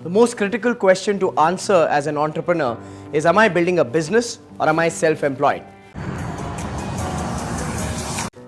The most critical question to answer as an entrepreneur is, am I building a business or am I self-employed?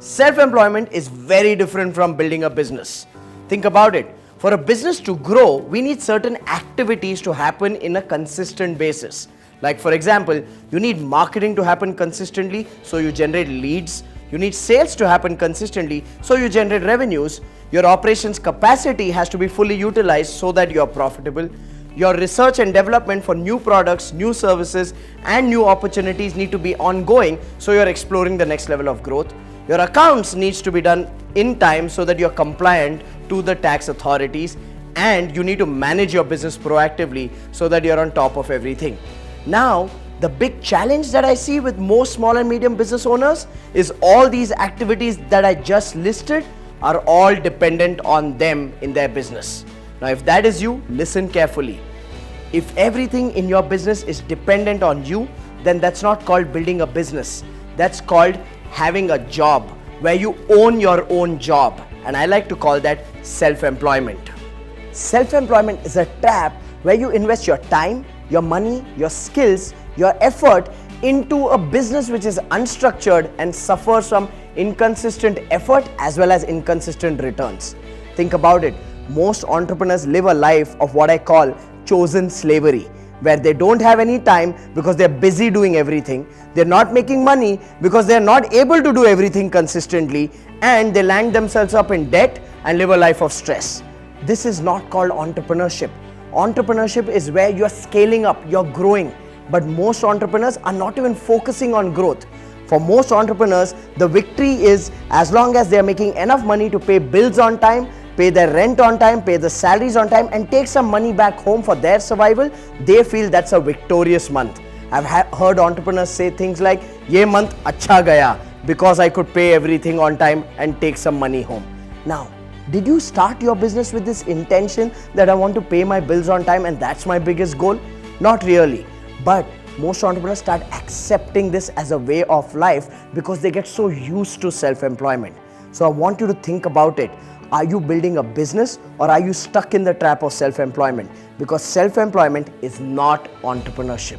Self-employment is very different from building a business. Think about it. For a business to grow, we need certain activities to happen in a consistent basis. Like for example, you need marketing to happen consistently, so you generate leads. You need sales to happen consistently, so you generate revenues. Your operations capacity has to be fully utilized so that you are profitable. Your research and development for new products, new services, and new opportunities need to be ongoing, so you're exploring the next level of growth. Your accounts needs to be done in time so that you're compliant to the tax authorities, and you need to manage your business proactively so that you're on top of everything. Now, the big challenge that I see with most small and medium business owners is all these activities that I just listed are all dependent on them in their business. Now, if that is you, listen carefully. If everything in your business is dependent on you, then that's not called building a business. That's called having a job where you own your own job. And I like to call that self-employment. Self-employment is a trap where you invest your time, your money, your skills, your effort into a business which is unstructured and suffers from inconsistent effort as well as inconsistent returns. Think about it. Most entrepreneurs live a life of what I call chosen slavery, where they don't have any time because they're busy doing everything. They're not making money because they're not able to do everything consistently, and they land themselves up in debt and live a life of stress. This is not called entrepreneurship. Entrepreneurship is where you're scaling up, you're growing. But most entrepreneurs are not even focusing on growth. For most entrepreneurs, the victory is as long as they're making enough money to pay bills on time, pay their rent on time, pay the salaries on time, and take some money back home for their survival, they feel that's a victorious month. I've heard entrepreneurs say things like, "Ye month acha gaya because I could pay everything on time and take some money home." Now, did you start your business with this intention that I want to pay my bills on time and that's my biggest goal? Not really. But most entrepreneurs start accepting this as a way of life because they get so used to self-employment. So I want you to think about it. Are you building a business or are you stuck in the trap of self-employment? Because self-employment is not entrepreneurship.